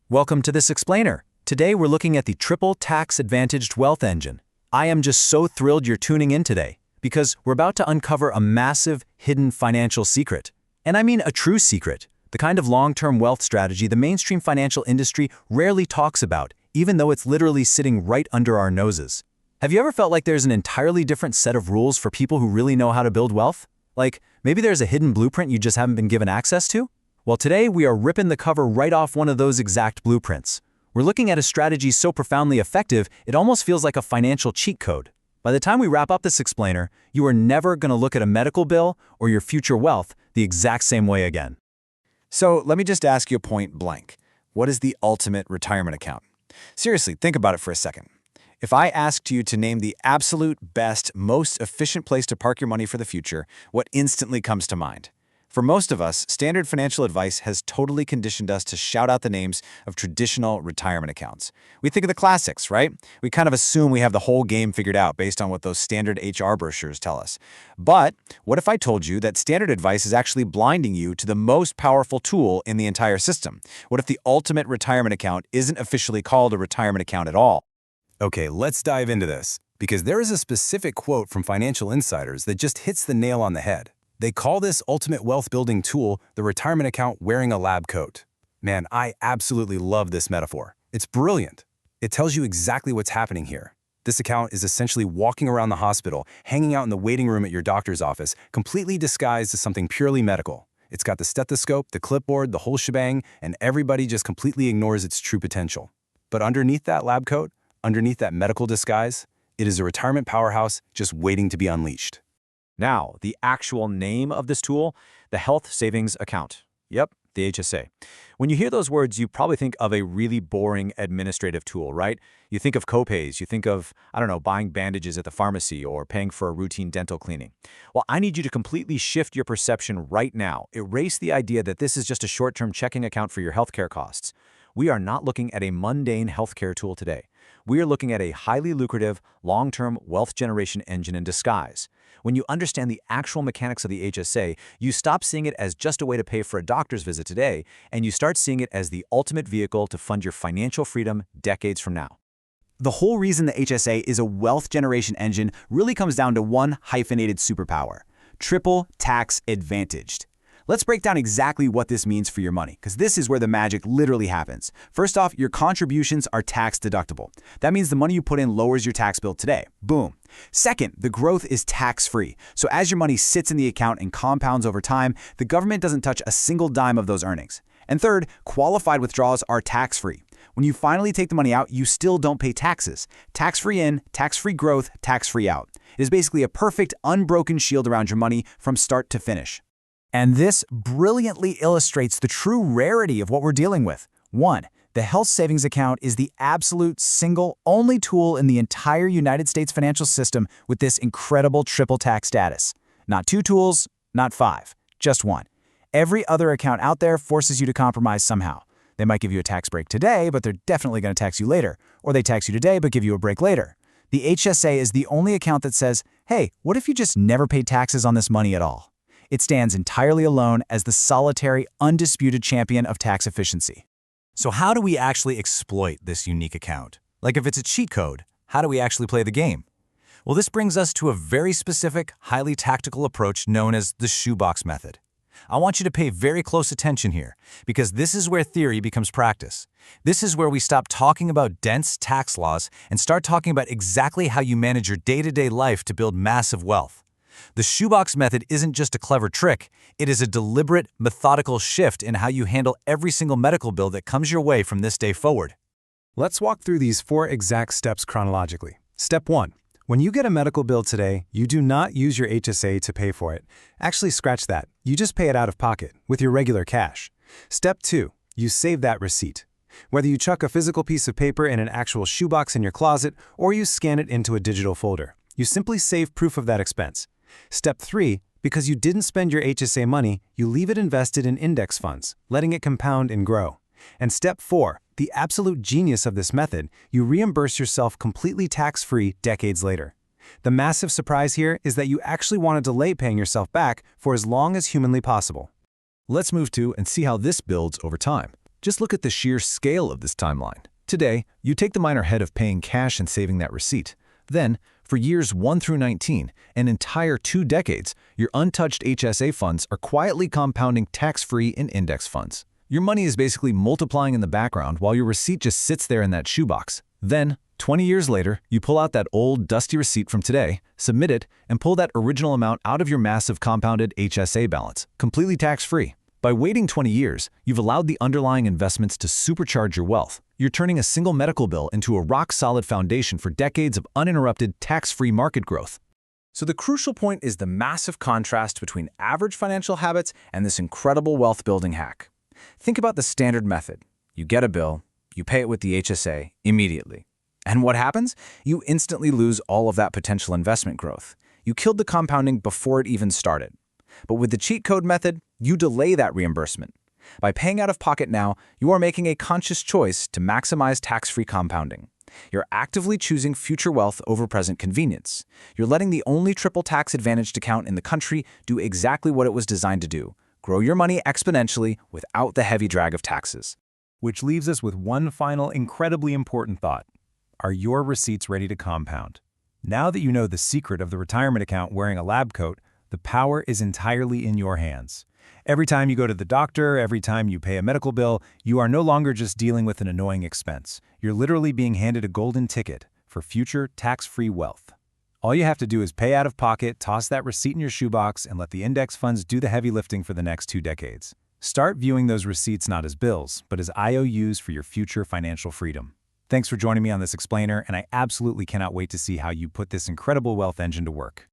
Welcome to this explainer. Today we're looking at the triple tax advantaged wealth engine. I am just so thrilled you're tuning in today because we're about to uncover a massive hidden financial secret. And I mean a true secret, the kind of long-term wealth strategy the mainstream financial industry rarely talks about, even though it's literally sitting right under our noses. Have you ever felt like there's an entirely different set of rules for people who really know how to build wealth? Like, maybe there's a hidden blueprint you just haven't been given access to? Well, today we are ripping the cover right off one of those exact blueprints. We're looking at a strategy so profoundly effective, it almost feels like a financial cheat code. By the time we wrap up this explainer, you are never going to look at a medical bill or your future wealth the exact same way again. So let me just ask you point blank. What is the ultimate retirement account? Seriously, think about it for a second. If I asked you to name the absolute best, most efficient place to park your money for the future, what instantly comes to mind? For most of us, standard financial advice has totally conditioned us to shout out the names of traditional retirement accounts. We think of the classics, right? We kind of assume we have the whole game figured out based on what those standard HR brochures tell us. But what if I told you that standard advice is actually blinding you to the most powerful tool in the entire system? What if the ultimate retirement account isn't officially called a retirement account at all? Okay, let's dive into this, because there is a specific quote from financial insiders that just hits the nail on the head. They call this ultimate wealth building tool the retirement account wearing a lab coat. Man, I absolutely love this metaphor. It's brilliant. It tells you exactly what's happening here. This account is essentially walking around the hospital, hanging out in the waiting room at your doctor's office, completely disguised as something purely medical. It's got the stethoscope, the clipboard, the whole shebang, and everybody just completely ignores its true potential. But underneath that lab coat, underneath that medical disguise, it is a retirement powerhouse just waiting to be unleashed. Now, the actual name of this tool, the Health Savings Account. Yep, the HSA. When you hear those words, you probably think of a really boring administrative tool, right? You think of copays, you think of, buying bandages at the pharmacy or paying for a routine dental cleaning. Well, I need you to completely shift your perception right now. Erase the idea that this is just a short-term checking account for your healthcare costs. We are not looking at a mundane healthcare tool today. We are looking at a highly lucrative, long-term wealth generation engine in disguise. When you understand the actual mechanics of the HSA, you stop seeing it as just a way to pay for a doctor's visit today, and you start seeing it as the ultimate vehicle to fund your financial freedom decades from now. The whole reason the HSA is a wealth generation engine really comes down to one hyphenated superpower: triple tax advantaged. Let's break down exactly what this means for your money, because this is where the magic literally happens. First off, your contributions are tax deductible. That means the money you put in lowers your tax bill today. Boom. Second, the growth is tax-free. So as your money sits in the account and compounds over time, the government doesn't touch a single dime of those earnings. And third, qualified withdrawals are tax-free. When you finally take the money out, you still don't pay taxes. Tax-free in, tax-free growth, tax-free out. It is basically a perfect, unbroken shield around your money from start to finish. And this brilliantly illustrates the true rarity of what we're dealing with. 1. The health savings account is the absolute single only tool in the entire United States financial system with this incredible triple tax status. Not 2 tools, not 5, just 1. Every other account out there forces you to compromise somehow. They might give you a tax break today, but they're definitely going to tax you later. Or they tax you today, but give you a break later. The HSA is the only account that says, hey, what if you just never paid taxes on this money at all? It stands entirely alone as the solitary, undisputed champion of tax efficiency. So how do we actually exploit this unique account? Like if it's a cheat code, how do we actually play the game? Well, this brings us to a very specific, highly tactical approach known as the shoebox method. I want you to pay very close attention here, because this is where theory becomes practice. This is where we stop talking about dense tax laws and start talking about exactly how you manage your day-to-day life to build massive wealth. The shoebox method isn't just a clever trick, it is a deliberate, methodical shift in how you handle every single medical bill that comes your way from this day forward. Let's walk through these 4 exact steps chronologically. Step 1. When you get a medical bill today, you do not use your HSA to pay for it. Actually, scratch that. You just pay it out of pocket, with your regular cash. Step 2. You save that receipt. Whether you chuck a physical piece of paper in an actual shoebox in your closet, or you scan it into a digital folder, you simply save proof of that expense. Step 3, because you didn't spend your HSA money, you leave it invested in index funds, letting it compound and grow. And step 4, the absolute genius of this method, you reimburse yourself completely tax-free decades later. The massive surprise here is that you actually want to delay paying yourself back for as long as humanly possible. Let's move to and see how this builds over time. Just look at the sheer scale of this timeline. Today, you take the minor head of paying cash and saving that receipt. Then, for years 1 through 19, an entire 2 decades, your untouched HSA funds are quietly compounding tax-free in index funds. Your money is basically multiplying in the background while your receipt just sits there in that shoebox. Then, 20 years later, you pull out that old, dusty receipt from today, submit it, and pull that original amount out of your massive compounded HSA balance, completely tax-free. By waiting 20 years, you've allowed the underlying investments to supercharge your wealth. You're turning a single medical bill into a rock-solid foundation for decades of uninterrupted, tax-free market growth. So the crucial point is the massive contrast between average financial habits and this incredible wealth-building hack. Think about the standard method. You get a bill, you pay it with the HSA immediately. And what happens? You instantly lose all of that potential investment growth. You killed the compounding before it even started. But with the cheat code method, you delay that reimbursement. By paying out of pocket now, you are making a conscious choice to maximize tax-free compounding. You're actively choosing future wealth over present convenience. You're letting the only triple tax-advantaged account in the country do exactly what it was designed to do: grow your money exponentially without the heavy drag of taxes. Which leaves us with one final incredibly important thought. Are your receipts ready to compound? Now that you know the secret of the retirement account wearing a lab coat, the power is entirely in your hands. Every time you go to the doctor, every time you pay a medical bill, you are no longer just dealing with an annoying expense. You're literally being handed a golden ticket for future tax-free wealth. All you have to do is pay out of pocket, toss that receipt in your shoebox, and let the index funds do the heavy lifting for the next 2 decades. Start viewing those receipts not as bills, but as IOUs for your future financial freedom. Thanks for joining me on this explainer, and I absolutely cannot wait to see how you put this incredible wealth engine to work.